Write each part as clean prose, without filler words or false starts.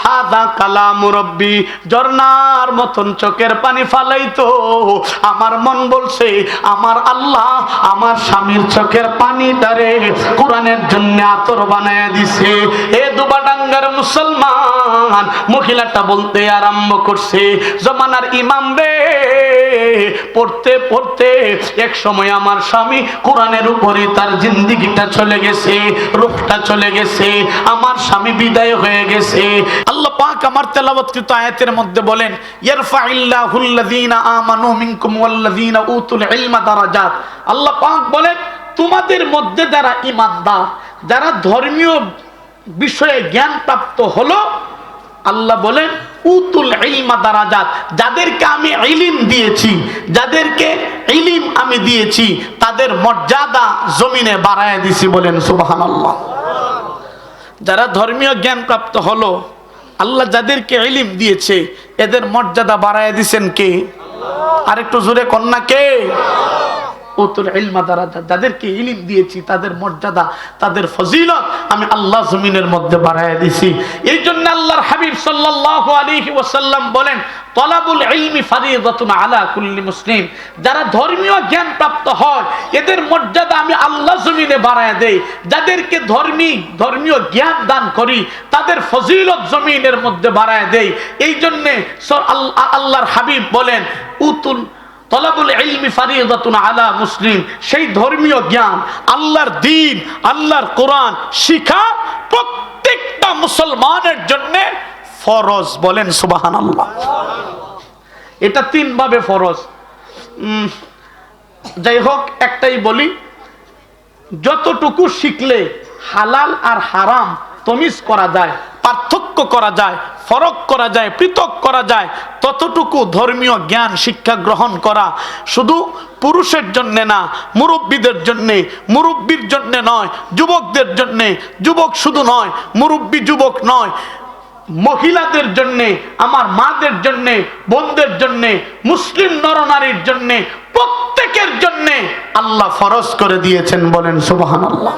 হাযা কালামু রাব্বি, ঝর্ণার মতন চোখের পানি ফালাইতো। আমার মন বলছে আমার আল্লাহ আমার স্বামীর চোখের পানিটারে কোরআনের জন্য আতর বানায় দিছে। এ দুবাডাঙ্গার মুসলমান, মহিলাটা বলতে আরম্ভ করছে, জমানার ইমাম রে, পড়তে পড়তে এক সময় আমার স্বামী কোরআনের উপরে তার জিন্দেগিটা চলে গেছে, রূহটা চলে গেছে, আমার স্বামী বিদায় হয়ে গেছে। আল্লাহ পাক আমার তেলাওয়াতকৃত আয়াতের মধ্যে বলেন, ইয়ারফাইল্লাহুল্লাযীনা আমানু মিনকুম ওয়াল্লাযীনা উতুল ইলমা দারাজাত। আল্লাহ পাক বলেন, তোমাদের মধ্যে যারা ঈমানদার, যারা ধর্মীয় বিষয়ে জ্ঞান প্রাপ্ত হলো, আল্লাহ বলেন উতুল ইলমা দারাজাত, যাদেরকে আমি ইলম দিয়েছি, যাদেরকে ইলম আমি দিয়েছি, তাদের মর্যাদা জমিনে বাড়ায় দিছি। বলেন সুবহানাল্লাহ। যারা ধর্মীয় জ্ঞান প্রাপ্ত হলো, আল্লাহ যাদেরকে ইলম দিয়েছে, এদের মর্যাদা বাড়ায় দিছেন কে? আরেকটু জোরে কন্যা কে? উতুল ইলমা দারাজাত, যাদেরকে ইলম দিয়েছি তাদের মর্যাদা, তাদের ফজিলত আমি আল্লাহ জমিনের মধ্যে বাড়ায় দিছি। এই জন্য আল্লাহর হাবিব সাল্লাল্লাহু আলাইহি ওয়াসাল্লাম বলেন, তলাবুল ইলমি ফারিদাতুন আলা কুল্লি মুসলিম। যারা ধর্মীয় জ্ঞান প্রাপ্ত হয় এদের মর্যাদা আমি আল্লাহ জমিনে বাড়ায় দেই। যাদেরকে ধর্মীয় জ্ঞান দান করি তাদের ফজিলত জমিনের মধ্যে বাড়ায় দেই। এই জন্য আল্লাহর হাবিব বলেন, তলাবুল ইলমি ফারিদাতুন আলা মুসলিম। সেই ধর্মীয় জ্ঞান, আল্লাহর দ্বীন, আল্লাহর কোরআন শিখা প্রত্যেকটা মুসলমানের জন্য ফরজ। বলেন সুবহানাল্লাহ। এটা তিন ভাবে ফরজ। যাই হোক, একটাই বলি, যতটুকু শিখলে হালাল আর হারাম তমিজ করা যায়, পার্থক্য করা যায়, ফরক করা যায়, পৃথক করা যায়, ততটুকু ধর্মীয় জ্ঞান শিক্ষা গ্রহণ করা শুধু পুরুষের জন্য না, মুরব্বীদের জন্য, মুরব্বীর জন্য নয়, যুবকদের জন্য, যুবক শুধু নয়, মুরব্বী যুবক নয়, মহিলাদের জন্য, আমার মাদের জন্য, বোনদের জন্য, মুসলিম নরনারীর জন্য, প্রত্যেকের জন্য আল্লাহ ফরজ করে দিয়েছেন। বলেন সুবহানাল্লাহ।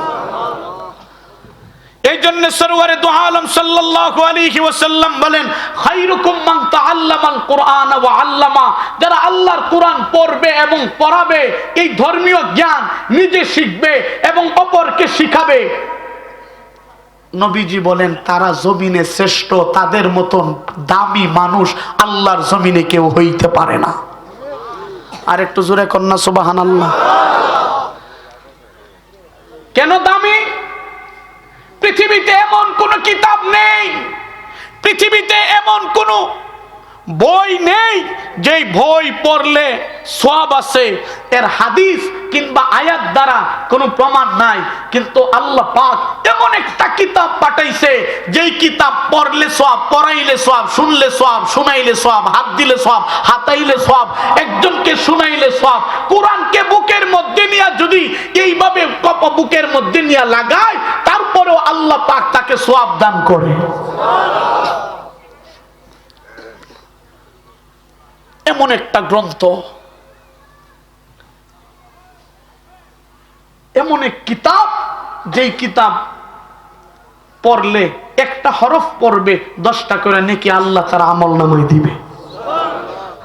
এই জন্য সরওয়ারে দু আলম সাল্লাল্লাহু আলাইহি ওয়াসাল্লাম বলেন, খায়রুকুম মান তাআল্লামাল কুরআন ওয়া আল্লামা। যারা আল্লাহর কোরআন পড়বে এবং পড়াবে, এই ধর্মীয় জ্ঞান নিজে শিখবে এবং অপরকে শিখাবে, নবীজি বলেন তারা জমিনে শ্রেষ্ঠ। তাদের মতন দামি মানুষ আল্লাহর জমিনে কেউ হইতে পারে না। আর একটু জোরে কন্যা সুবহানাল্লাহ। কেন দামি? পৃথিবীতে এমন কোন কিতাব নেই, পৃথিবীতে এমন কোন বই নেই যেই বই পড়লে সওয়াব আছে। এর হাদিস কিংবা আয়াত দ্বারা কোনো প্রমাণ নাই, কিন্তু আল্লাহ পাক এমন একটা কিতাব পাঠাইছে যেই কিতাব পড়লে সওয়াব, পড়াইলে সওয়াব, শুনলে সওয়াব, শুনাইলে সওয়াব, হাত দিলে সওয়াব, হাতাইলে সওয়াব, একজনকে শুনাইলে সওয়াব। কোরআনকে বুকের মধ্যে নিয়ে যদি এইভাবে বুকের মধ্যে নিয়ে লাগায়, তারপরেও আল্লাহ পাক তাকে সওয়াব দান করে। এমন একটা গ্রন্থ, এমন এক কিতাব, যেই কিতাব পড়লে একটা হরফ পড়বে 10টা করে নেকি আল্লাহ তার আমল নামায় দিবে।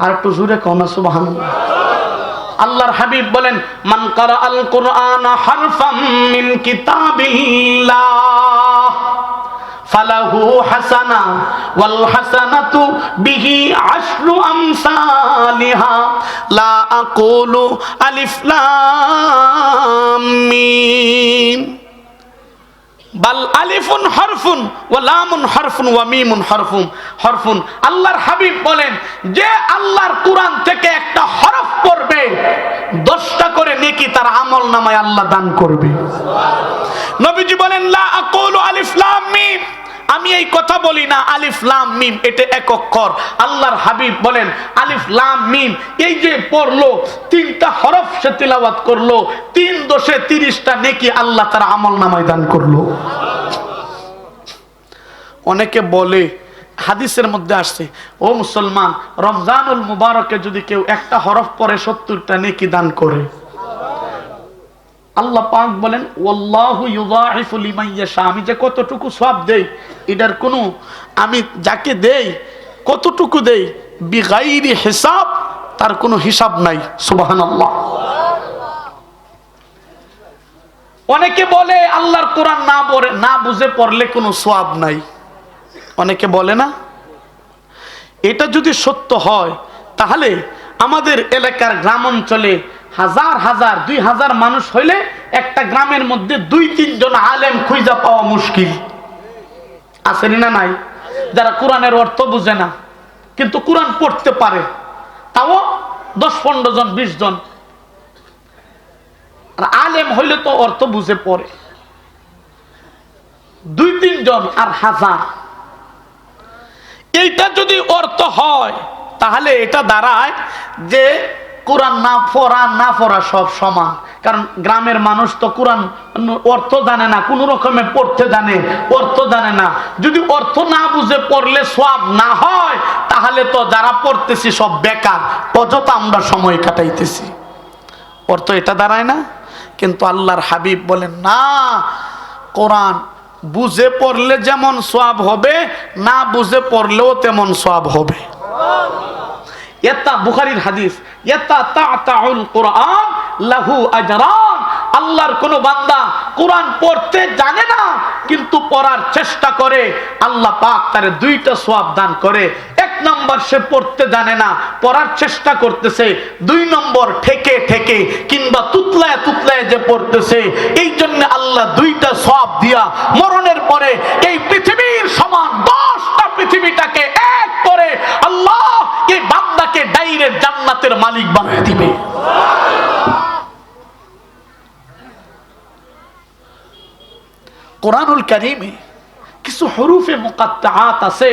আর একটু জোরে কও না সুবহানাল্লাহ। আল্লাহর হাবিব বলেন, মান কারা আল কুরআন হারফাম মিন কিতাবিল্লাহ ফালাহু হাসানা ওয়াল হাসানাতু বিহি আশরু আমসালিহা লা আকুলু আলিফ লাম মিম বাল আলিফুন হরফুন ওয়া লামুন হরফুন ওয়া মিমুন হরফুন। আল্লাহর হাবিব বলেন, যে আল্লাহর কোরআন থেকে একটা হরফ পড়বে 10টা করে নেকি তার আমল নামায় আল্লাহ দান করবে। নবীজি বলেন, লা আকুলু আলিফ লাম মিম, আমি এই কথা বলি না আলিফ লাম মিম এটা এক অক্ষর। আল্লাহর হাবিব বলেন, আলিফ লাম মিম এই যে পড়লো, 3টা হরফ সে তিলাওয়াত করলো, 3 দশে 30টা নেকি আল্লাহ তার আমল নামায় দান করলো। অনেকে বলে, হাদিসের মধ্যে আসছে, ও মুসলমান, রমজানুল মুবারকে যদি কেউ একটা হরফ পড়ে 70টা নেকি দান করে। আল্লাহ পাক বলেন ওয়াল্লাহু ইউযাইফু লিমান ইয়াশা, আমি যে কতটুকু সওয়াব দেই এটার কোনো, আমি যাকে দেই কতটুকু দেই বিগাইরি হিসাব, তার কোনো হিসাব নাই। সুবহানাল্লাহ। অনেকে বলে আল্লাহর কোরআন না বুঝে পড়লে কোনো সওয়াব নাই, অনেকে বলে না। এটা যদি সত্য হয় তাহলে আমাদের এলাকার গ্রাম অঞ্চলে হাজার হাজার 2000 মানুষ হইলে একটা গ্রামের মধ্যে 2-3 জন আলেম খুঁজে পাওয়া মুশকিল। আসেনি না নাই? যারা কোরআনের অর্থ বুঝে না কিন্তু কোরআন পড়তে পারে, তাও 10-15 জন 20 জন। আর আলেম হইলে তো অর্থ বুঝে পড়ে 2-3 জন আর হাজার। এইটা যদি অর্থ হয় তাহলে এটা দাঁড়ায় যে কোরআন না পড়া সব সমান। কারণ গ্রামের মানুষ তো কোরআন অর্থ জানে না, কোন রকমে পড়তে জানে, অর্থ জানে না। যদি অর্থ না বুঝে পড়লে সওয়াব না হয় তাহলে তো যারা পড়তেছি সব বেকার, অযথা আমরা সময় কাটাইতেছি। অর্থ এটা দাঁড়ায় না। কিন্তু আল্লাহর হাবিব বলেন না, কোরআন বুঝে পড়লে যেমন সওয়াব হবে, না বুঝে পড়লেও তেমন সওয়াব হবে। এটা বুখারীর হাদিস, ইয়াতা তাতাউল কোরআন লাহু আজরান। আল্লাহর কোন বান্দা কোরআন পড়তে জানে না কিন্তু পড়ার চেষ্টা করে, আল্লাহ পাক তারে 2টা সওয়াব দান করে। 1 নম্বর সে পড়তে জানে না, পড়ার চেষ্টা করতেছে। 2 নম্বর ঠেকে ঠেকে কিংবা তুতলায় তুতলায় যে পড়তেছে, এই জন্য আল্লাহ 2টা সওয়াব দিয়া মরণের পরে এই পৃথিবীর সমান 10টা পৃথিবীটাকে এক করে আল্লাহ এই বান্দাকে ডাইরেক্ট জান্নাতের মালিক বানিয়ে দিবে। কোরআনুল কারীমে কিছু হরুফে মুকাত্তাআত আছে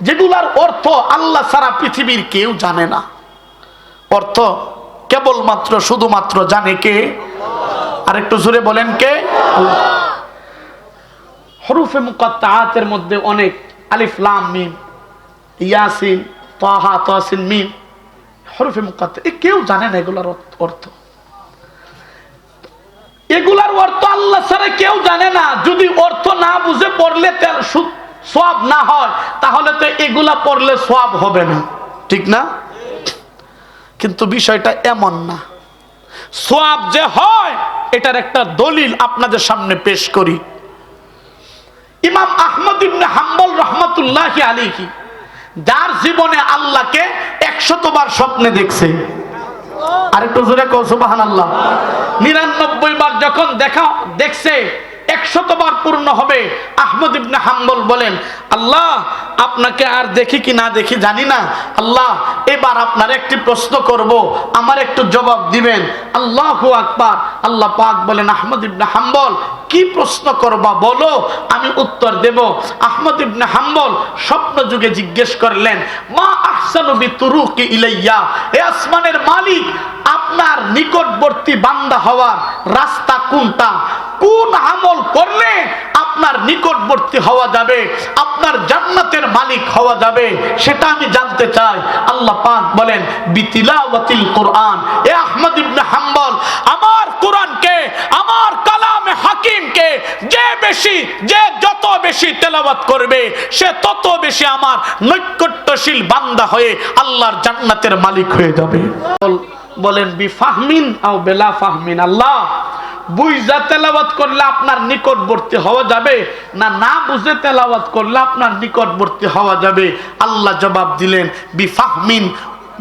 যেগুলার অর্থ আল্লাহ ছাড়া পৃথিবীর কেউ জানে না। অর্থ কেবলমাত্র শুধুমাত্র জানে কে? আর একটু জোরে বলেন কে? হরুফে মুকাত্তাআতের মধ্যে অনেক, আলিফ লাম মিম, ইয়াসিন, তাহা, তাসিন, মিম, হরফে মুকাত্তা, কেউ জানে না এগুলার অর্থ। এগুলার অর্থ আল্লাহ ছাড়া কেউ জানে না। যদি অর্থ না বুঝে পড়লে সওয়াব না হয় তাহলে তো এগুলা পড়লে সওয়াব হবে না, ঠিক না? কিন্তু বিষয়টা এমন না। সওয়াব যে হয় এটার একটা দলিল আপনাদের সামনে পেশ করি। ইমাম আহমদ ইবনে হাম্বল রাহমাতুল্লাহি আলাইহি, যার জীবনে আল্লাহকে 100 বার স্বপ্নে দেখছে। আরেকটু জোরে কও সুবহানাল্লাহ। 99 বার যখন দেখছে 100 বার পূর্ণ হবে, আহমদ ইবনে হাম্বল বলেন, আল্লাহ আপনাকে আর দেখি কি না দেখি জানি না, আল্লাহ এবার আপনার একটি প্রশ্ন করব, আমার একটু জবাব দিবেন। আল্লাহু আকবার। আল্লাহ পাক বলেন, আহমদ ইবনে হাম্বল কি প্রশ্ন করবা বলো, আমি উত্তর দেব। আহমদ ইবনে হাম্বল স্বপ্ন যুগে জিজ্ঞেস করলেন, মা আহসানু বিতুরুকি ইলাইয়া, হে আসমানের মালিক, আপনার নিকটবর্তী বান্দা হওয়ার রাস্তা কোনটা? কোন আমল করলে আপনার নিকটবর্তী হওয়া যাবে, আপনার জান্নাতের মালিক হওয়া যাবে, সেটা আমি জানতে চাই। আল্লাহ পাক বলেন, বিতিলাওয়াতিল কোরআন। এ আহমদ ইবনে হাম্বল, আমার কোরআনকে, আমার কালামে হাকিমকে যে যত বেশি তেলাওয়াত করবে সে তত বেশি আমার নৈকট্যশীল বান্দা হয়ে আল্লাহর জান্নাতের মালিক হয়ে যাবে। বলেন বিফাহমিন আও বেলা ফাহমিন, আল্লাহ বুঝা তেলাওয়াত করলে আপনার নিকটবর্তী হওয়া যাবে না, না বুঝে তেলাওয়াত করলে আপনার নিকটবর্তী হওয়া যাবে? আল্লাহ জবাব দিলেন, বিফাহমিন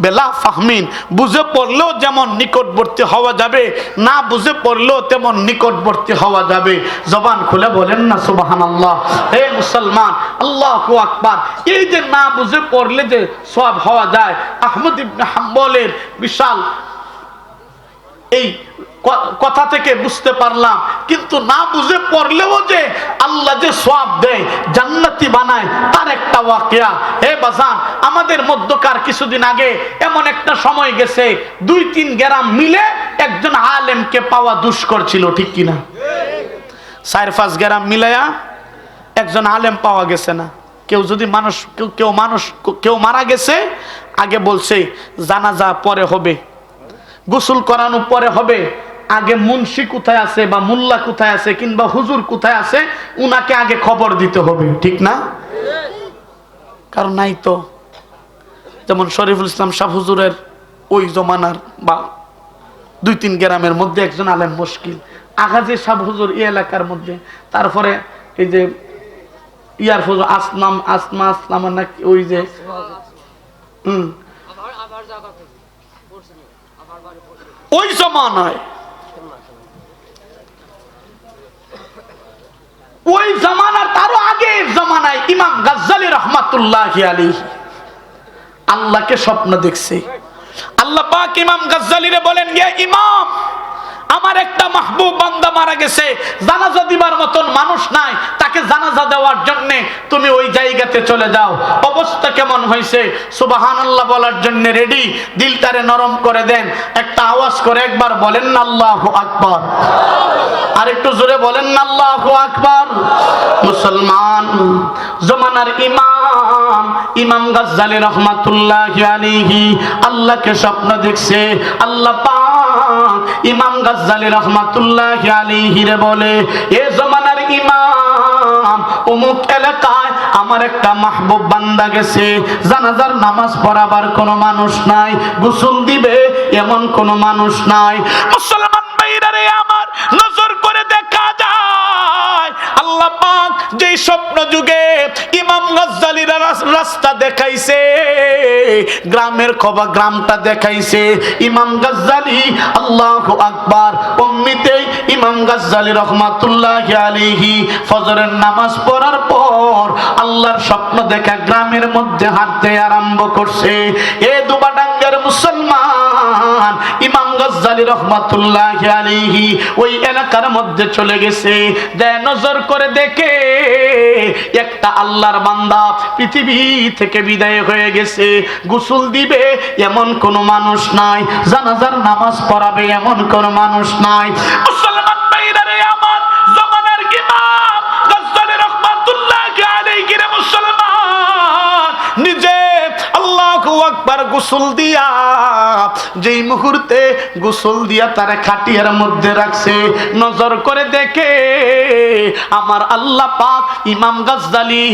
বেলা ফাহমিন, বুঝে পড়লেও যেমন নিকটবর্তী হওয়া যাবে, না বুঝে পড়লেও তেমন নিকটবর্তী হওয়া যাবে। জবান খুলে বলেন না সুবহানাল্লাহ। হে মুসলমান, আল্লাহু আকবার। এই যে না বুঝে পড়লে যে সওয়াব হওয়া যায়, আহমদ ইবনে হাম্বলের বিশাল এই কথা থেকে বুঝতে পারলাম। কিন্তু না বুঝে পড়লেও যে আল্লাহ যে সওয়াব দেয়, জান্নাতি বানায়, তার একটা ওয়াকিয়া। হে বাজান, আমাদের মধ্যকার কিছুদিন আগে এমন একটা সময় গেছে, 2-3 গ্রাম মিলে একজন আলেমকে পাওয়া দুষ্কর ছিল, ঠিক কিনা? 4-5 গ্রাম মিলায়া একজন আলেম পাওয়া গেছে না। কেউ মারা গেছে, আগে বলছে জানাজা পরে হবে, গোসল করানো পরে হবে, আগে মুন্সি কোথায় আছে বা মোল্লা কোথায় আছে কিংবা হুজুর কোথায় আছে উনাকে আগে খবর দিতে হবে, ঠিক না? কারণ নাই তো। যেমন শরীফুল ইসলাম শাহ হুজুরের ওই জমানার বা 2-3 গ্রামের মধ্যে একজন আলেম মুশকিল, আগাজী শাহ হুজুর এই এলাকার মধ্যে, তারপরে এই যে ইয়ার হুজুর আসলাম নাকি ওই যে ওই জমানায় ওই জামানার তারও আগের জামানায় ইমাম গাজ্জালী রাহমাতুল্লাহি আলাইহি আল্লাহকে স্বপ্ন দেখছে। আল্লাহ পাক ইমাম গাজ্জালীরে বলেন, ইয়া ইমাম, আমার একটা মাহবুব বান্দা মারা গেছে, জানাজা দিবার মতন মানুষ নাই, তাকে জানাজা দেওয়ার জন্য তুমি ওই জায়গাতে চলে যাও। অবস্থা কেমন হয়েছে? সুবহানাল্লাহ বলার জন্য রেডি, দিলটারে নরম করে দেন, একটা আওয়াজ করে একবার বলেন না আল্লাহু আকবার, আর একটু জোরে বলেন না আল্লাহু আকবার। মুসলমান জমানার ইমাম গাজ্জালী রাহমাতুল্লাহি আলাইহি আল্লাহকে স্বপ্ন দেখছে। আল্লাহ পাক ইমাম গাজ্জালী রাহমাতুল্লাহি আলাইহি রে বলে, এ জমানার ইমাম, অমুক এলাকায় আমার একটা মাহবুব বান্দা গেছে, জানাজার নামাজ পড়াবার কোনো মানুষ নাই, গোসল দিবে এমন কোনো মানুষ নাই। মুসলমান ভাইরা রে আমার, নজর করে দেখা যায় আল্লাহ পাক যে স্বপ্ন যুগে ইমাম গাজ্জালীর রাস্তা দেখাইছে, গ্রামের খবর গ্রামটা দেখাইছে, ইমাম গাজ্জালী আল্লাহু আকবার এমনিতেই ইমাম গাজ্জালী রাহমাতুল্লাহি আলাইহি ফজরের নামাজ পড়ার পর আল্লাহর স্বপ্ন দেখা গ্রামের মধ্যে হাঁটতে আরম্ভ করছে। এ দুবাডাঙ্গার মুসলমান, ইমাম গাজ্জালী রাহমাতুল্লাহি আলাইহি ওই এলাকার মধ্যে চলে গেছে, যায় নজর করে দেখে একটা আল্লাহর বান্দা পৃথিবী থেকে বিদায় হয়ে গেছে, গোসল দিবে এমন কোন মানুষ নাই, জানাজার নামাজ পড়াবে এমন কোন মানুষ নাই। মুসলমান ভাইরা রে আমার, জমানার ইমাম গাজ্জালী রাহমাতুল্লাহি আলাইহি রে মুসলমান নিজে আল্লাহু আকবার গোসল দিয়া, যেই মুহূর্তে গোসল দিয়া তারে খাটিয়ার মধ্যে রাখছে, নজর করে দেখে আমার আল্লাহ পাক ইমাম গাজ্জালী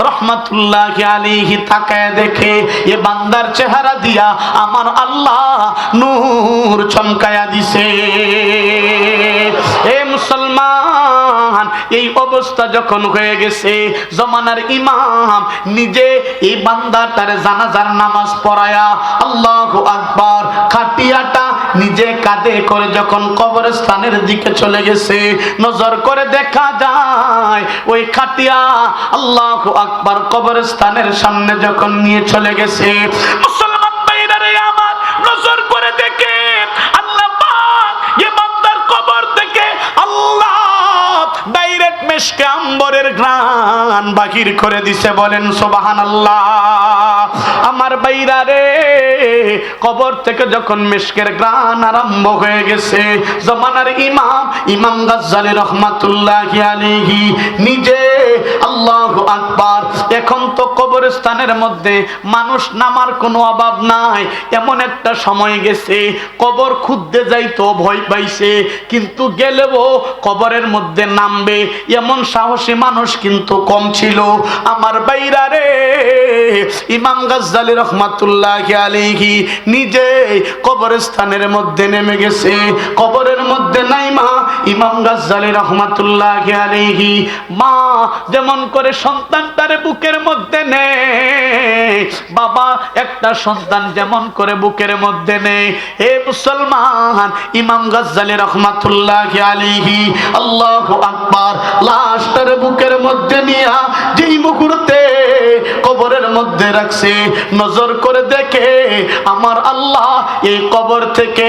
রাহমাতুল্লাহি আলাইহি তাকায় দেখে এ বান্দার চেহারা দিয়া আমার আল্লাহ নূর চমকায়া দিছে। এ মুসলমান, এই অবস্থা যখন হয়ে গেছে, জমানার ইমাম নিজে এই বান্দাটারে জানাজার নামাজ পড়ায়া আল্লাহু আকবার খাটিয়াটা নিজে কাঁধে করে যখন কবরস্থানের দিকে চলে গেছে, নজর করে দেখা যায় ওই খাটিয়া আল্লাহু আকবার কবরস্থানের সামনে যখন নিয়ে চলে গেছে, মুসলমান ভাইরা রে আমার, নজর করে দেখে আল্লাহ পাক এই বান্দার কবর থেকে আল্লাহ ডাইরেক্ট মিশকে আম্বরের ঘ্রাণ বাহির করে দিছে। বলেন সুবহানাল্লাহ। আমার ভাইরা রে, কবর থেকে যখন মিশকের ঘ্রাণ আরম্ভ হয়ে গেছে, জমানার ইমাম গাজ্জালী রাহমাতুল্লাহি আলাইহি নিজে আল্লাহু আকবার, এখন তো কবরস্থানের মধ্যে মানুষ নামার কোনো অভাব নাই, এমন একটা সময় গেছে কবর খুঁজতে যাইতো ভয় পাইছে, কিন্তু গেলেও কবরের মধ্যে নামবে এমন সাহসী মানুষ কিন্তু কম ছিল। আমার ভাইরা রে, ইমাম গাজ্জালী রাহমাতুল্লাহি আলাইহি নিজে কবরস্থানের মধ্যে নেমে গেছে, কবরের মধ্যে নাইমা ইমাম গাজ্জালী রাহমাতুল্লাহি আলাইহি মা যেমন করে সন্তানটারে বুকের মধ্যে নেয়, বাবা একটা সন্তান যেমন করে বুকের মধ্যে নেয়, হে মুসলমান, ইমাম গাজ্জালী রাহমাতুল্লাহি আলাইহি আল্লাহু আকবার লাশটারে বুকের মধ্যে নিয়া যেই মুহূর্তে কবরের মধ্যে রাখছে, নজর করে দেখে আমার আল্লাহ এই কবর থেকে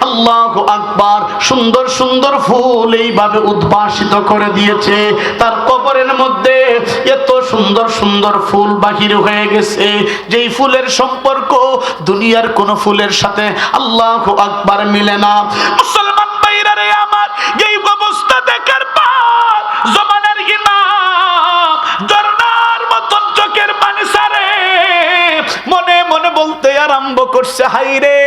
আল্লাহু আকবার সুন্দর সুন্দর ফুল এইভাবে উদ্ভাসিত করে দিয়েছে। তার কবরের মধ্যে এত সুন্দর সুন্দর ফুল বাহির হয়ে গেছে, যেই ফুলের সম্পর্ক দুনিয়ার কোন ফুলের সাথে আল্লাহু আকবার মিলে না। মুসলমান ভাইরা রে আমার, এই অবস্থা দেখার পর জমানার ইমাম ঝর্ণার মতন চোখের পানি ছাড়ে, মনে মনে বলতে আরম্ভ করছে, হায় রে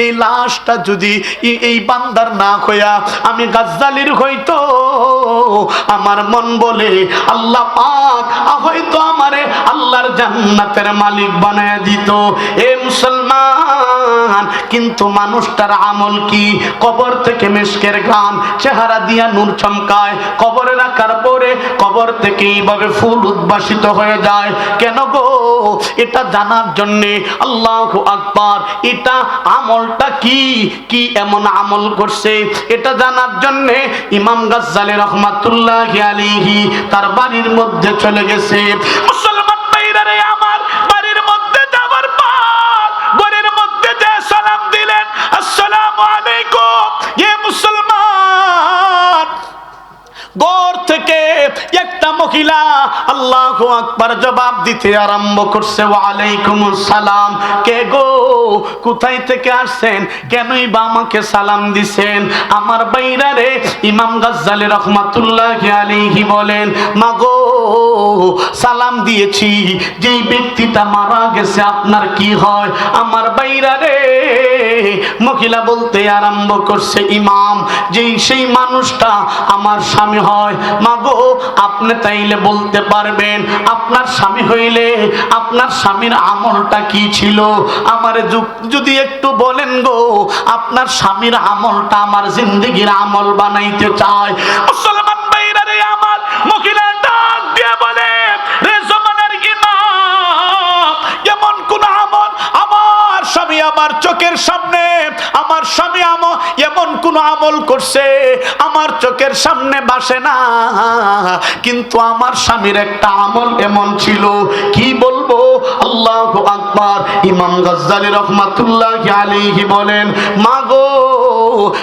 এই লাশটা যদি এই বান্দার না হইয়া আমি গাজ্জালির হইতো, আমার মন বলে আল্লাহ পাক হয়তো আমারে আল্লাহর জান্নাতের মালিক বানায় দিত। এ মুসলমান, কিন্তু মানুষটার আমল কি? কবর থেকে মিশকের ঘ্রাণ, চেহারা দিয়া নূর চমকায়, কবরে রাখার পরে কবর থেকে এইভাবে ফুল উদ্ভাসিত হয়ে যায়। কেন গো? এটা জানার জন্যে, আল্লাহু আকবার, এটা আমলটা কি, কি এমন আমল করছে এটা জানার জন্যে ইমাম গাজ্জালী রাহমাতুল্লাহি আলাইহি তার বাড়ির মধ্যে চলে গেছে। মুসলমান ভাইরা রে আমার, বাড়ির মধ্যে যাওয়ার পর ঘরের মধ্যে যে সালাম দিলেন, আসসালামু আলাইকুম। এ মুসলমান, ঘর থেকে একটা মহিলা আল্লাহু আকবার জবাব দিতে আরম্ভ করছে, ওয়া আলাইকুমুস সালাম। কে গো? কোথায় থেকে আসছেন? কেনই বা আমাকে সালাম দিছেন? আমার বাইরা রে, ইমাম গাজ্জালী রাহমাতুল্লাহি আলাইহি বলেন, মাগো সালাম দিয়েছি, যেই ব্যক্তিটা মারা গেছে আপনার কি হয়? আমার বাইরা রে, মহিলা বলতে আরম্ভ করছে, ইমাম, যেই সেই মানুষটা আমার স্বামী হয়। মাগো আপনি তাইলে বলতে পারবেন, আপনার স্বামী হইলে আপনার স্বামীর আমলটা কি ছিল? আমারে যদি একটু বলেন গো, আপনার স্বামীর আমলটা আমার জিন্দেগির আমল বানাইতে চায়। মুসলমান ভাইরা রে আমার, মহিলা ডাক দিয়ে বলে, রে জমানার ইমাম, এমন কোন আমল আমার স্বামী আমার চোখের সামনে, আমার স্বামী এমন কোন আমল করছে আমার চোখের সামনে ভাসে না, কিন্তু আমার স্বামীর একটা আমল এমন ছিল। কি বলবো? আল্লাহু আকবার। ইমাম গাজ্জালী রাহমাতুল্লাহি আলাইহি বলেন, মাগো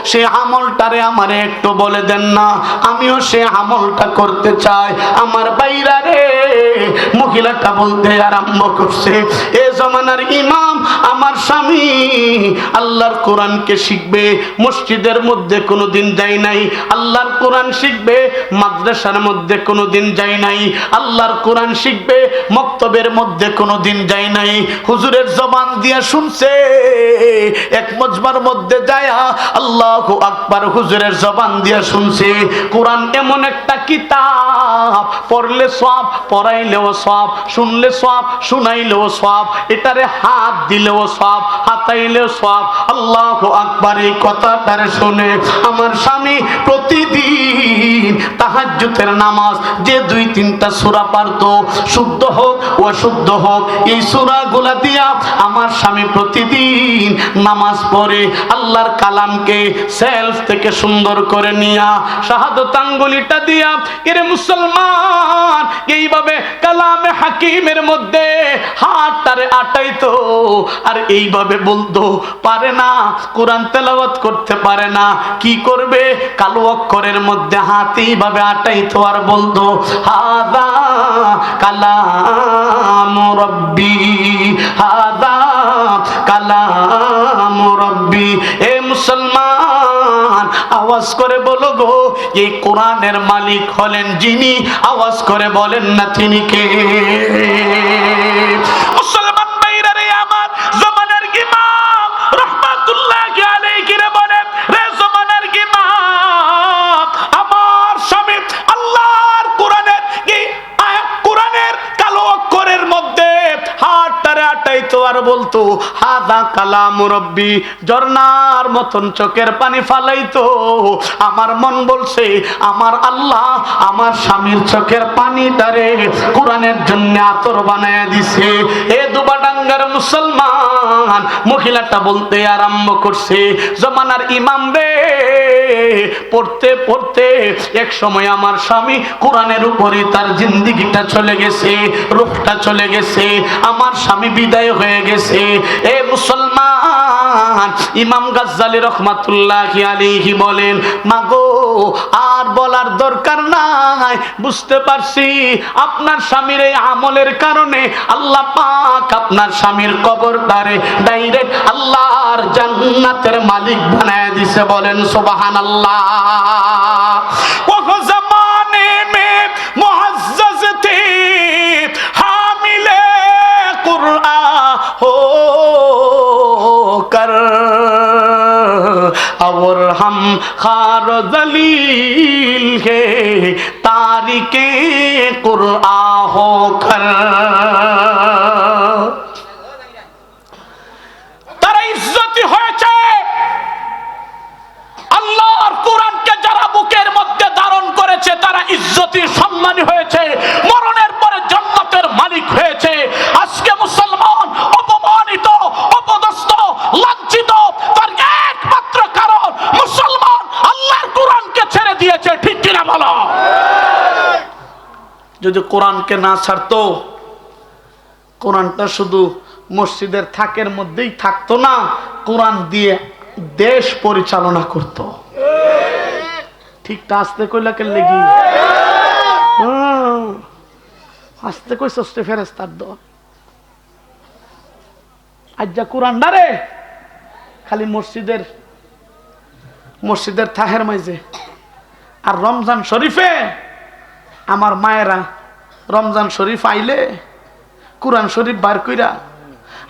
সে আমলটারে আমারে একটু বলে দেন না, আমিও সে আমলটা করতে চাই। আমার বাইরা রে, মহিলাটা বলতে আরম্ভ করছে, এ জমানার ইমাম, আমার স্বামী আল্লাহর কোরআনকে শিখবে, মসজিদের মধ্যে কোনোদিন যায় নাই। আল্লাহর কোরআন শিখবে, মাদ্রাসার মধ্যে কোনোদিন যায় নাই। আল্লাহর কোরআন শিখবে, মক্তবের মধ্যে কোনোদিন যায় নাই। হুজুরের জবান দিয়া শুনছে, এক মজমার মধ্যে যায়া আল্লাহু আকবার হুজুরের জবান দিয়া শুনছে। কোরআন এমন একটা কিতাব, পড়লে সওয়াব, পড়াইলেও সওয়াব, শুনলে সওয়াব, শুনাইলেও সওয়াব, এটারে হাত দিলেও সওয়াব, হাতাইলেও সওয়াব। আল্লাহু আকবার। এই কথাটারে শুনে আমার স্বামী প্রতিদিন তাহাজ্জুদের নামাজ যে 2-3টা সূরা পারতো, শুদ্ধ হোক অশুদ্ধ হোক, এই সূরাগুলা দিয়া আমার স্বামী প্রতিদিন নামাজ পড়ে, আল্লাহর কালামকে সেলফ থেকে সুন্দর করে নিয়া শাহাদাত আঙ্গুলিটা দিয়া, এরে মুসলমান, এইভাবে কালামে হাকিমের মধ্যে হাতটারে আটাইতো আর এইভাবে বলতো। পারে না, কোরআন তেলাওয়াত করতে পারে না, কি করবে? কালো অক্ষরের মধ্যে হাত এইভাবে আটাইতো আর বলতো, হাদা কালামু রাব্বি, হাদা কালামু রাব্বি। এ মুসলমান, আওয়াজ করে বলো গো, এই কোরআনের মালিক হলেন যিনি? আওয়াজ করে বলেন না তিনি কে? মুসলমান ভাইরা রে আমার, জমানার ইমাম রাহমাতুল্লাহি আলাইহি রে বলেন, রে জমানার ইমাম, আমার স্বামী আল্লাহর কোরআনের কি কোরআনের কালো অক্ষরের মধ্যে হাতটারে আটাইতো আর বলতো, হাদা কালামু রাব্বি, ঝর্ণার মতন চোখের পানি ফালাইতো। আমার মন বলছে, আমার আল্লাহ আমার স্বামীর চোখের পানিটারে কোরআনের জন্য আতর বানায় দিছে। এ দুবাডাঙ্গার মুসলমান, মহিলাটা বলতে আরম্ভ করছে, জমানার ইমাম রে, পড়তে পড়তে এক সময় আমার স্বামী কোরআনের উপরে তার জিন্দেগিটা চলে গেছে, রূহটা চলে গেছে, আমার স্বামী বিদায় হয়ে গেছে। এ মুসলমান, ইমাম গাজ্জালী রাহমাতুল্লাহি আলাইহি বলেন, মাগো আর বলার দরকার নাই, বুঝতে পারছি আপনার স্বামীর এই আমলের কারণে আল্লাহ পাক আপনার স্বামীর কবরটারে ডাইরেক্ট আল্লাহর জান্নাতের মালিক বানায় দিছে। বলেন সুবহানাল্লাহ। ওহ জামানে মে মুআজ্জাজ থি হামিলে কুরআন হো কর खार जलील है तारिके कुरआ होकर। তারা ইজ্জতি হয়েছে আল্লাহর কোরআনকে যারা বুকের মধ্যে ধারণ করেছে তারা ইজ্জতি সম্মানী হয়েছে, মরণের পরে জান্নাতের মালিক হয়েছে। আজকে মুসলমান অপমানিত, অপদস্থ, লাঞ্ছিত, তার একমাত্র কারণ মুসলমান আল্লাহর কোরআনকে ছেড়ে দিয়েছে। ঠিক কিনা বলো? যদি কোরআনকে না ছাড়তো, কোরআনটা শুধু মসজিদের থাকের মধ্যেই থাকতো না, কোরআন দিয়ে দেশ পরিচালনা করত। ঠিকটা আসতে কইলা কে লেগি আসতে কইছস তে ফেরেশতার দল। আজ যা কোরআন ডারে খালি মসজিদের থাহের মাঝে। আর রমজান শরীফে আমার মায়েরা রমজান শরীফ আইলে কোরআন শরীফ বার কইরা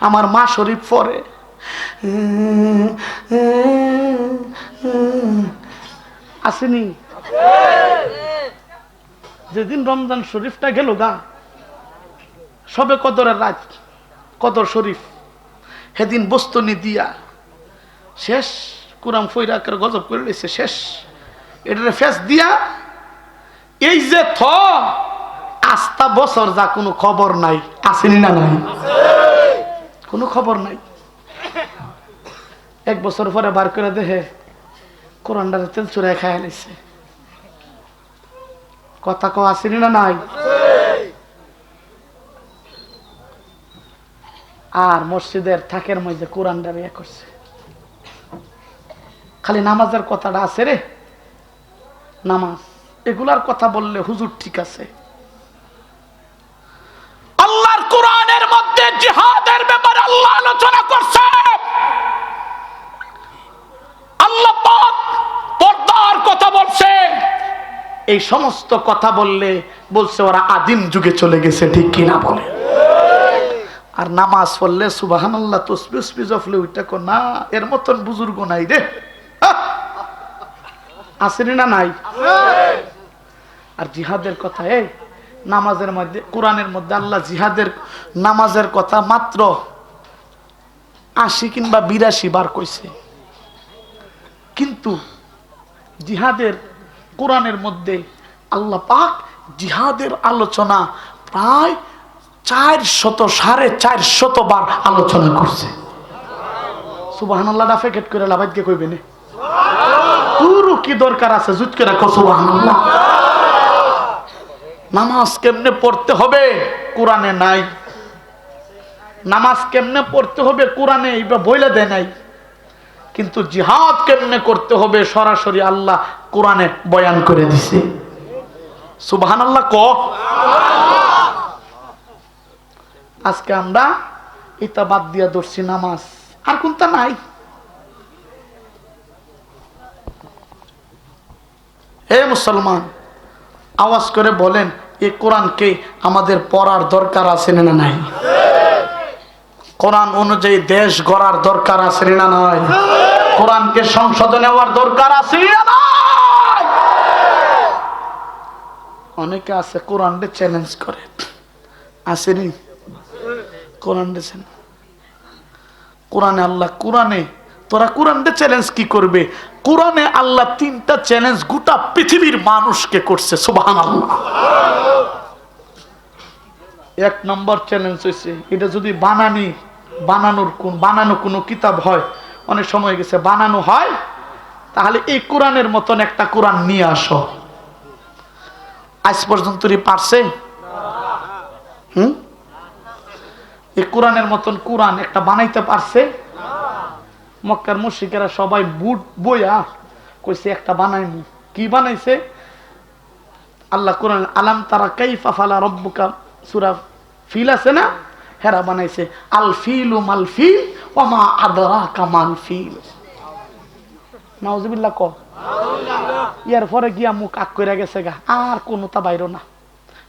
আমার মা শরীফ পড়ে। আসেনি যেদিন রমজান শরীফটা গেল গা, সবে কদরের রাত, কদর শরীফ, সেদিন বস্তনি দিয়া শেষ কোরআন ফইরা করে গজব করে লইছে শেষ। এটারে ফেস দিয়া এই যে আস্তা বছর যা কোনো খবর নাই। আসেনি না? নাই, কোনো খবর নাই। এক বছর পরে বার করে দেখে কোরআনটা তেল চুরাই খায় নিছে। কথা কও আসেনি না? নাই। আর মসজিদের থাকের মধ্যে কোরআনটা ইয়ে করছে। খালি নামাজের কথাটা আছে রে, নামাজ এগুলার কথা বললে হুজুর ঠিক আছে। আল্লাহর কোরআনের মধ্যে জিহাদের ব্যাপারে আল্লাহ আলোচনা করছে। আল্লাহ পাক পর্দার কথা বলছে। এই সমস্ত কথা বলছে ওরা আদিম যুগে চলে গেছে। ঠিক কিনা বলে? আর নামাজ পড়লে সুবহানাল্লাহ তাসবিহ জফলে ওইটা কো না, এর মতন বুজুর্গ নাই রে। আসেনি না? নাই। আর জিহাদের কথা, এই নামাজের মধ্যে কোরআনের মধ্যে আল্লাহ জিহাদের নামাজের কথা মাত্র ৮০ কিংবা ৮২ বার কইছে। কিন্তু জিহাদের কোরআনের মধ্যে আল্লাহ পাক জিহাদের আলোচনা প্রায় 400 বার আলোচনা করছে। সুবহানাল্লাহ ডাফেকেট করে লাভাইকে কইবে না, পুরো কি দরকার আছে জুতকে রাখো সুবহানাল্লাহ। নামাজ কেমনে পড়তে হবে কোরআনে নাই। নামাজ কেমনে পড়তে হবে কোরআনে এইবা বইলা দেয় নাই। কিন্তু জিহাদ কেমনে করতে হবে সরাসরি আল্লাহ কোরআনে বয়ান করে দিছে। সুবহানাল্লাহ ক। আজকে আমরা এটা বাদ দিয়া ধরছি নামাজ, আর কোনটা নাই। হে মুসলমান, আওয়াজ করে বলেন এই কোরআনকে আমাদের পড়ার দরকার আছে না নাই? কোরআন অনুযায়ী দেশ গড়ার দরকার আছে না নাই? কোরআনকে সংশোধন নেওয়ার দরকার আছে না নাই? অনেকে আছে কোরআনকে চ্যালেঞ্জ করে, আসেনি? কোরআনে আল্লাহ তোরা কোরআনকে চ্যালেঞ্জ কি করবে? কোরআনে আল্লাহ 3টা চ্যালেঞ্জ গোটা পৃথিবীর মানুষকে করছে। সুবহানাল্লাহ। 1 নম্বর চ্যালেঞ্জ হইছে, এটা যদি বানানো কোনো কিতাব হয়, অনেক সময় গেছে বানানো হয়, তাহলে এই কোরআনের মতন একটা কোরআন নিয়ে আসো। আজ পর্যন্ত পারছে? এই কোরআনের মতন কোরআন একটা বানাইতে পারছে? মক্কার মুশরিকেরা সবাই বুট বইয়া কইছে একটা বানাইমু। কি বানাইছে? আল্লাহ কোরআন আলাম তারা কাইফা ফালা রাব্বুকা সূরা ফিল আছে না, হেরা বানাইছে আল ফিলু মাল ফিল ওয়া মা আদরাকা মাল ফিল। নাউজুবিল্লাহ ক। ইয়ার পরে গিয়া মুখ আক কইরা গেছে গা, আর কোনটা বাইরো না,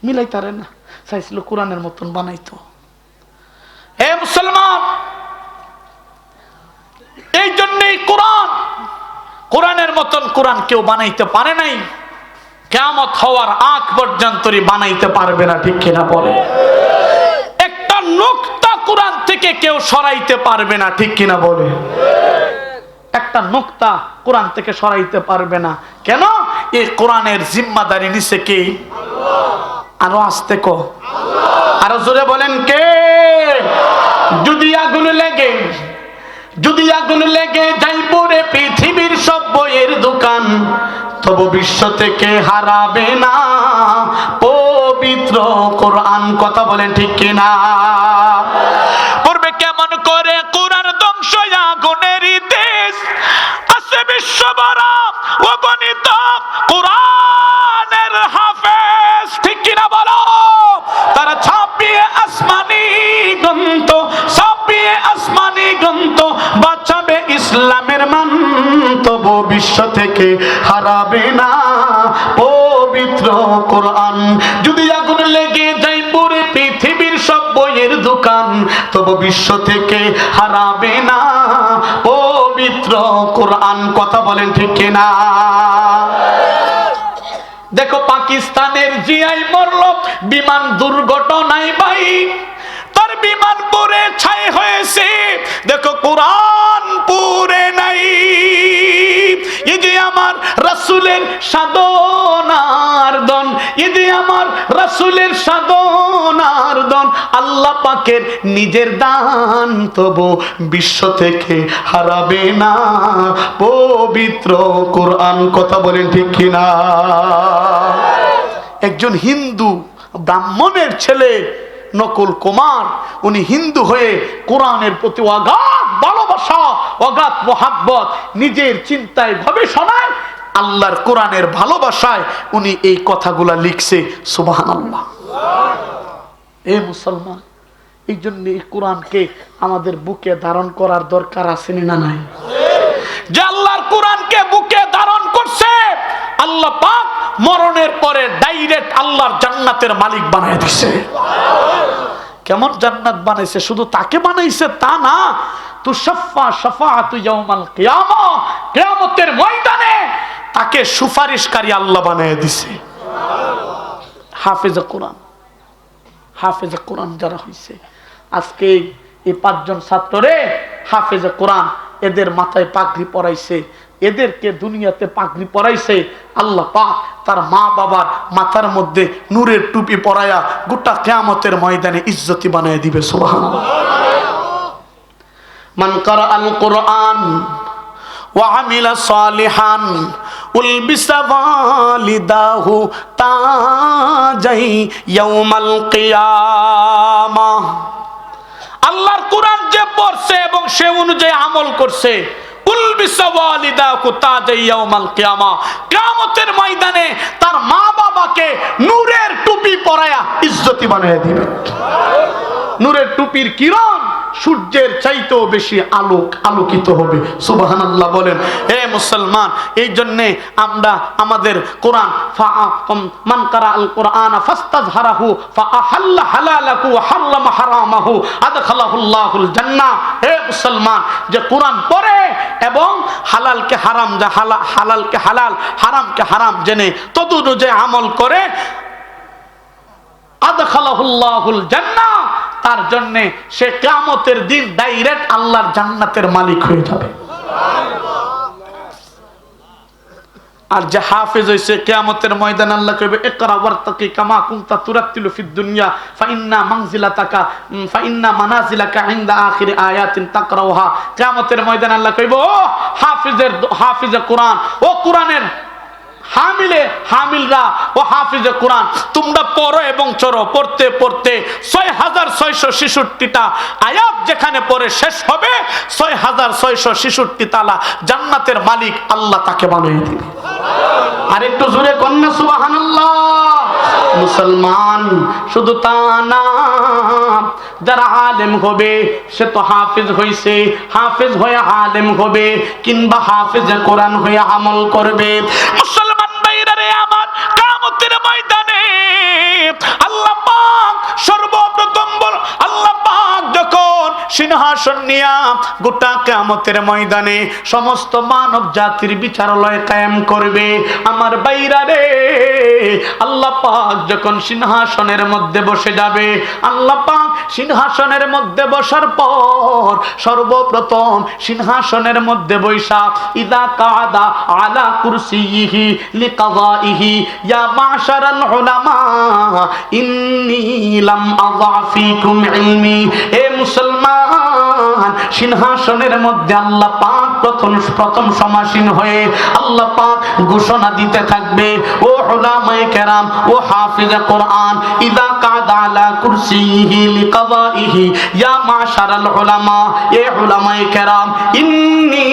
মিলাইতারে না। চাইছিল কোরআনের মতন বানাইতো। হে মুসলমান, এই জন্যই কোরআন কোরআনের মতন কোরআন কেউ বানাইতে পারে নাই, কিয়ামত হওয়ার আগ পর্যন্ত বানাইতে পারবে না, ঠিক কিনা বলে? একটা নুকতা কোরআন থেকে কেউ সরাইতে পারবে না, ঠিক কিনা বলে? একটা নুকতা কোরআন থেকে সরাইতে পারবে না। কেন? এই কোরআনের জিম্মাদারি নিছে কে? আরো আস্তে কো, আরো জোরে বলেন কে? যদি আগুন লেগে যাইব রে পৃথিবীর সব বইয়ের দোকান, তবু বিশ্ব থেকে হারাবে না পবিত্র কোরআন। কথা বলেন ঠিক কিনা? পূর্বে কেমন করে কোরআন ধ্বংস আগুনের দেশ আছে বিশ্বভরা অগণিত কোরআনের হাফেজ, ঠিক কিনা বলো? তারা ছাপিয়ে আসমানি গ্রন্থ বাঁচাবে ইসলামের মান, তবু বিশ্ব থেকে হারাবে না পবিত্র কোরআন। যদি আগুন লেগে যায় পুরো পৃথিবীর সব বইয়ের দোকান, তবু বিশ্ব থেকে হারাবে না পবিত্র কোরআন। কথা বলেন ঠিক কিনা? দেখো পাকিস্তানের জিআই মরল বিমান দুর্ঘটনায়, ভাই তার বিমান পুড়ে ছাই হয়েছে, দেখো কোরআন পুড়ে নাই। এই যে আমার রাসূলের সাধনার দন, এই যে আমার রাসূলের সাধনার দন, আল্লাহ পাকের নিজের দান, তবু বিশ্ব থেকে হারাবে না পবিত্র কোরআন। কথা বলেন ঠিক কিনা? একজন হিন্দু ব্রাহ্মণের ছেলে নকুল কুমার, উনি হিন্দু হয়ে কোরআনের প্রতি অগাধ ভালোবাসা, অগাধ মোহাব্বত, নিজের চিন্তায় গবেষণায় আল্লাহর কোরআনের ভালোবাসায় উনি এই কথাগুলা লিখছে। সুবহানাল্লাহ। এ মুসলমান, এই জন্য এই কোরআনকে আমাদের বুকে ধারণ করার দরকার আছে না নাই? যে আল্লাহর কোরআনকে বুকে ধারণ করছে, আল্লাহ পাক মরণের পরে ডাইরেক্ট আল্লাহর জান্নাতের মালিক বানায় দিছে। কেমন জান্নাত বানাইছে? শুধু তাকে বানাইছে তা না, তুশাফা শাফাআতু ইয়াউমাল কিয়ামা, কিয়ামতের ময়দানে তাকে সুপারিশকারী আল্লাহ বানায় দিছে। হাফেজে কোরআন যারা হইছে, আজকে এই 5 জন ছাত্ররে হাফেজে কোরআন, এদের মাথায় পাগড়ি পরাইছে, এদেরকে দুনিয়াতে পাগড়ি পরাইছে। আল্লাহ পাক তার মা বাবার মাথার মধ্যে নূরের টুপি পরায়া গোটা কিয়ামতের ময়দানে ইজ্জতি বানায় দিবে। সুবহানাল্লাহ। মান ক্বারাআল কুরআন ওয়া আমিলা সালিহান উলবিসা ওয়ালিদাহু তাজাই ইয়াউমাল কিয়ামাহ। আল্লাহর কোরআন যে পড়ছে এবং সে অনুযায়ী আমল করছে, কিয়ামতের ময়দানে তার মা বাবাকে নূরের টুপি পরায়া ইজ্জতি বানায় দিবে। নূরের টুপির কিরণ সূর্যের চাইতেও বেশি আলোকিত হবে। সুবহানাল্লাহ বলেন। হে মুসলমান, এই জন্য আমরা আমাদের কোরআন মান কারা আল কোরআন ফাস্তাযহারাহু ফাআহাল্লা হালালাহু ওয়া হারামা হারামাহু আদখালাহুল্লাহুল জান্নাহ। হে মুসলমান, যে কোরআন পড়ে এবং হালালকে হারাম, হালালকে হালাল, হারামকে হারাম জেনে তদনুযায়ী আমল করে, আদখালাহুল্লাহুল জান্নাহ, তার জন্য সে কিয়ামতের দিন ডাইরেক্ট আল্লাহর জান্নাতের মালিক হয়ে যাবে। আর যে হাফেজ হইছে, কিয়ামতের ময়দানে আল্লাহ কইবে ইকরা ওয়ারতাকি কামা কুনতা তুরাতিলু ফিদ দুনিয়া ফাইন্না মানাজিলাকা ইনদা আখিরি আয়াতিন তাকরাউহা। কিয়ামতের ময়দানে আল্লাহ কইবে, ও হাফিজে কোরআন, ও কোরআনের হামিলরা, ও হাফিজে কোরআন, তোমরা পড়ো এবং চড়ো। পড়তে পড়তে 6666টা আয়াত যেখানে পড়ে শেষ হবে, 6666 তালা জান্নাতের মালিক আল্লাহ তাকে বানিয়ে দিবে। আর একটু জোরে কন্যা সুবহানাল্লাহ। মুসলমান শুধু তা না, যারা আলেম হবে সে তো হাফেজ হইছে, হাফেজ হয়ে আলেম হবে, কিংবা হাফেজে কোরআন হয়ে আমল করবে। মুসলমান ভাইরা রে আমার, কিয়ামতের ময়দানে আল্লাহ পাক সর্বপ্রথম আল্লাহ পাক যখন সে সিংহাসন নিয়া গোটা কিয়ামতের ময়দানে সমস্ত মানব জাতির বিচারালয় কায়েম করবে। আমার বাইরা রে, আল্লাহ পাক যখন সিংহাসনের মধ্যে বসে যাবে, আল্লাহ পাক সিংহাসনের মধ্যে বসার পর সর্বপ্রথম সিংহাসনের মধ্যে বৈশা ইদা কাদা আলা কুরসিহি লিকাযাইহি ইয়া মাশারাল উলামা ইন্নী লাম আযা ফীকুম ইলমি। এ মুসলমান, সিংহাসনের মধ্যে আল্লাহ পাক প্রথম সমাসীন হয়ে আল্লাহ পাক ঘোষণা দিতে থাকবে, ও উলামায়ে কেরাম, ও হাফিজে কোরআন, ইদা কাদা আলা কুরসিহি লিকাযাইহি ইয়া মাশারাল উলামা, এ উলামায়ে কেরাম, ইন্নী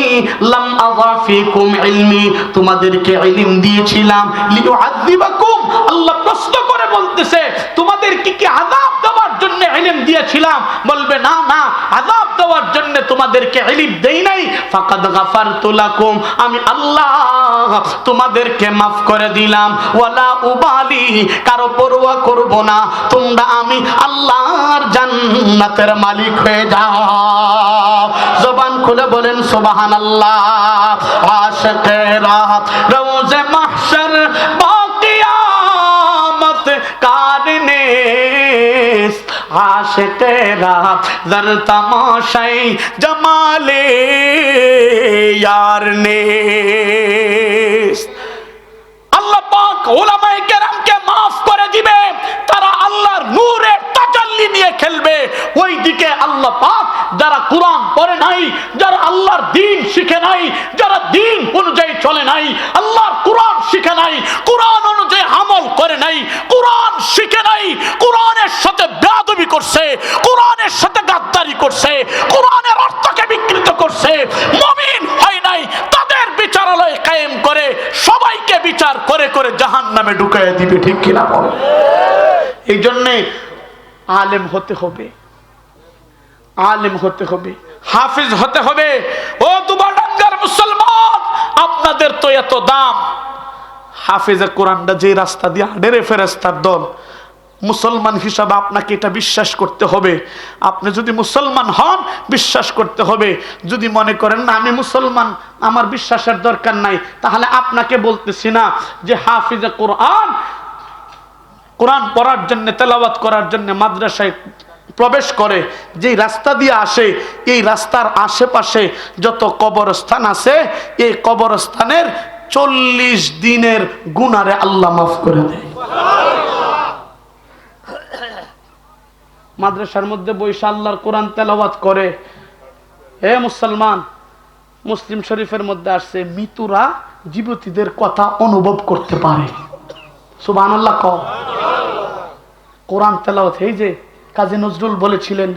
লাম আযা ফীকুম ইলমি, তোমাদেরকে ইলম দিয়েছিলাম লিউআযিবাকুম। আল্লাহ প্রশ্ন করে বলতেছে, তোমাদেরকে কি আযাব দেওয়ার জন্য ইলম দিয়েছিলাম? বলবে না, না, আযাব দেওয়ার জন্য তোমাদেরকে ইলম দেই নাই। ফাকাদ গাফারতু লাকুম, আমি আল্লাহ তোমাদেরকে মাফ করে দিলাম। ওয়ালা উবালি, কারো পরোয়া করব না, তোমরা আমি আল্লাহর জান্নাতের মালিক হয়ে যাও। জবান খুলে বলেন সুবহানাল্লাহ। আশিকেরা রোজে মাহশর বাকিয়ামত কারনে, আশিকেরা দর তমাশাই জামালে यार ने। আল্লাহ পাক উলামায়ে কেরামকে maaf করে দিবে, তারা আল্লাহর নূরের তাজাল্লি নিয়ে খেলবে। ওইদিকে আল্লাহ পাক যারা কোরআন পড়ে নাই, যারা আল্লাহর দ্বীন শিখে নাই, যারা দ্বীন অনুযায়ী চলে নাই, আল্লাহর কোরআন শিখে নাই, কোরআন অনুযায়ী আমল করে নাই, কোরআন শিখে নাই, কোরআনের সাথে বেয়াদবি করছে, কোরআনের সাথে গাদ্দারি করছে, কোরআনের অর্থকে বিকৃত করছে, মুমিন হয় নাই, তাদের বিচারালয় কায়েম করে সবাইকে বিচার করে করে জাহান্নামে ঢুকাইয়া দিবে। ঠিক কিনা বলো? এই জন্যে আলেম হতে হবে, আলেম হতে হবে, হাফিজ হতে হবে। ও দুবারডাঙ্গার মুসলমান, আপনাদের তো এত দাম। হাফিজে কোরআনটা যে রাস্তা দিয়ে হাঁটে ফেরেশতার দল, মুসলমান হিসাবে আপনাকে এটা বিশ্বাস করতে হবে। আপনি যদি মুসলমান হন, বিশ্বাস করতে হবে। যদি মনে করেন না আমি মুসলমান, আমার বিশ্বাসের দরকার নাই, তাহলে আপনাকে বলতেছি না যে হাফিজে কোরআন কোরআন পড়ার জন্য, তেলাওয়াত করার জন্য মাদ্রাসায় প্রবেশ করে, যেই রাস্তা দিয়ে আসে, এই রাস্তার আশেপাশে যত কবরস্থান আছে, এই কবরস্থানের 40 দিনের গুনারে আল্লাহ মাফ করে দেয়। মাদ্রাসার মধ্যে বসে আল্লাহর কোরআন তেলাওয়াত করে। হে মুসলমান, মুসলিম শরীফের মধ্যে আসছে, মৃতরা জীবিতদের কথা অনুভব করতে পারে। সুবহানাল্লাহ কও। কোরআন তেলাওয়াত, এই যে কাজী নজরুল বলেছিলেন,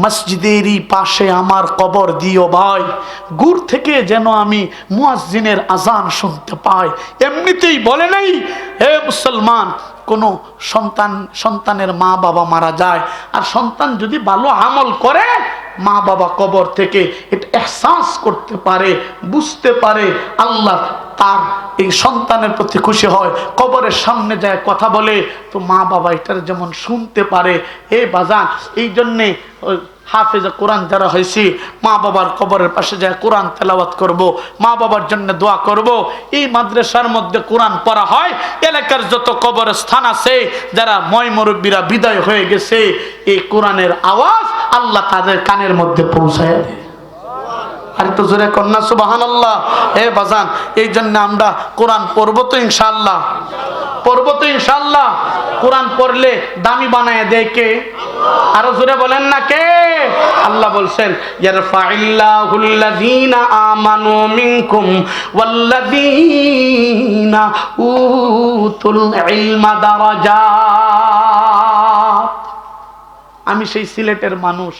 মসজিদেরই পাশে আমার কবর দিও ভাই, দূর থেকে যেন আমি মুয়াজ্জিনের আজান শুনতে পাই। এমনিতেই বলে নাই। হে মুসলমান, কোনো সন্তানের মা বাবা মারা যায়, আর সন্তান যদি ভালো আমল করে, মা বাবা কবর থেকে এটা এহসাস করতে পারে, বুঝতে পারে, আল্লাহ তার এই সন্তানের প্রতি খুশি হয়, কবরের সামনে যায় কথা বলে, তো মা বাবা এটার যেমন শুনতে পারে। এ বাজান, এই জন্যে হাফেজে কোরআন যারা হয়েছি, মা বাবার কবরের পাশে যায় কোরআন তেলাওয়াত করব, মা বাবার জন্য দোয়া করব। এই মাদ্রাসার মধ্যে কোরআন পড়া হয়, এলাকার যত কবরস্থান আছে, যারা ময় মুরব্বীরা বিদায় হয়ে গেছে, এই কোরআনের আওয়াজ আল্লাহ তাদের কানের মধ্যে পৌঁছায় দেয়। আর তো জোরে কন্যা সুবহানাল্লাহ। হে বাজান, এই জন্য আমরা কোরআন পড়বো তো ইনশাআল্লাহ, পড়বো তো ইনশাআল্লাহ। কোরআন পড়লে দামি বানায় দেয় কে? আরো জোরে বলেন না কে? আল্লাহ বলছেন, ইয়ারফাইল্লাহুল্লাযীনা আমানু মিনকুম ওয়াল্লাযীনা উতুল ইলমা দারাজাত। আমি সেই সিলেটের মানুষ,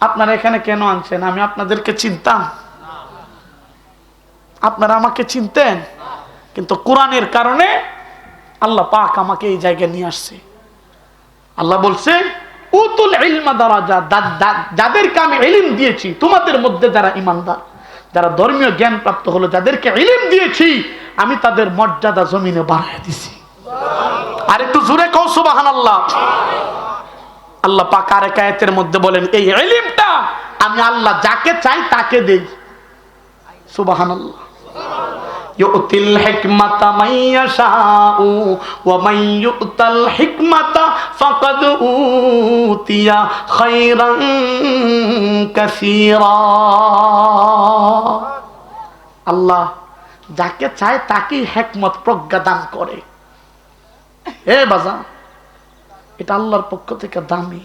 আপনারা এখানে কেন আনছেন? আমি আপনাদেরকে চিনতাম? আপনারা আমাকে চিনতেন? কিন্তু কোরআনের কারণে আল্লাহ পাক আমাকে এই জায়গায় নিয়ে আসছে। আল্লাহ বলছে, উতুল ইলমা দারাজাত, যাদেরকে আমি ইলম দিয়েছি, তোমাদের মধ্যে যারা ঈমানদার, যারা ধর্মীয় জ্ঞান প্রাপ্ত হলো, যাদেরকে ইলম দিয়েছি, আমি তাদের মর্যাদা জমিনে বাড়ায় দিছি। আর একটু জোরে কও সুবহানাল্লাহ। আল্লাহ পাক আরেক আয়াতের মধ্যে বলেন, এই ইলমটা আমি আল্লাহ যাকে চাই তাকে দেই। সুবহানাল্লাহ। ইউতিল হিকমাতা মান ইয়াশাউ ওয়া মান ইউতাল হিকমাতা ফাকাদ উতিয়া খায়রান কাসীরা। আল্লাহ যাকে চায় তাকেই হিকমত প্রজ্ঞা দান করে। হে বাজান, এটা আল্লাহর পক্ষ থেকে দামি।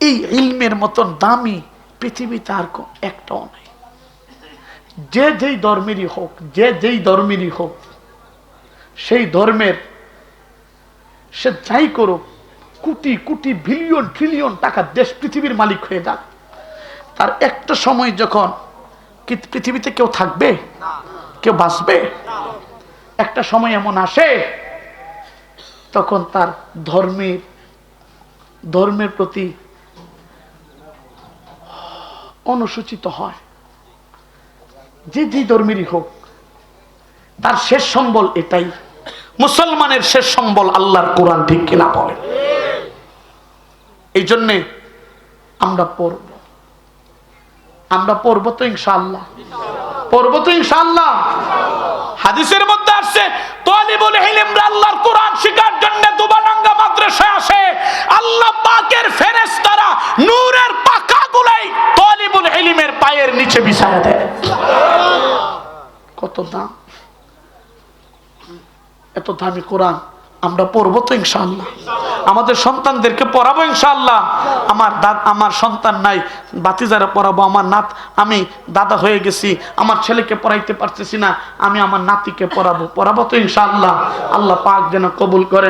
এই ইলমের মতন দামি পৃথিবীতে আর একটাও নাই। যে যেই ধর্মেরই হোক, যে যেই ধর্মেরই হোক, সেই ধর্মের সে যাই করুক, কোটি কোটি বিলিয়ন ট্রিলিয়ন টাকা দেশ পৃথিবীর মালিক হয়ে যাক, তার একটা সময় যখন পৃথিবীতে কেউ থাকবে, কেউ বাঁচবে, একটা সময় এমন আসে তখন তার ধর্মের প্রতি অনুসূচিত হয়। যে যে ধর্মেরই হোক, তার শেষ সম্বল এটাই। মুসলমানের শেষ সম্বল আল্লাহর কোরআন, ঠিক কিনা বলে? এই জন্যে আমরা পড়ব তো ইনশাআল্লাহ, পড়ব তো ইনশাআল্লাহ। হাদিসের মধ্যে আসছে, তালিবুল ইলমরা আল্লাহর কোরআন শিখার জন্য দুবারাঙ্গা মাদ্রাসায় আসে। আল্লাহ পাকের ফেরেশতারা নূরের পাখাগুলাই তালিবুল ইলমের পায়ের নিচে বিছায়া দেয়। কত দাম! এত দামি কোরআন আমরা পড়বো তো ইনশাআল্লাহ, আমাদের সন্তানদেরকে পড়াবো ইনশাআল্লাহ। আমার সন্তান নাই, বাতিজারা পড়াবো। আমি দাদা হয়ে গেছি, আমার ছেলেকে পড়াইতে পারতেছি না, আমি আমার নাতিকে পড়াবো তো ইনশাআল্লাহ। আল্লাহ পাক যেন কবুল করে।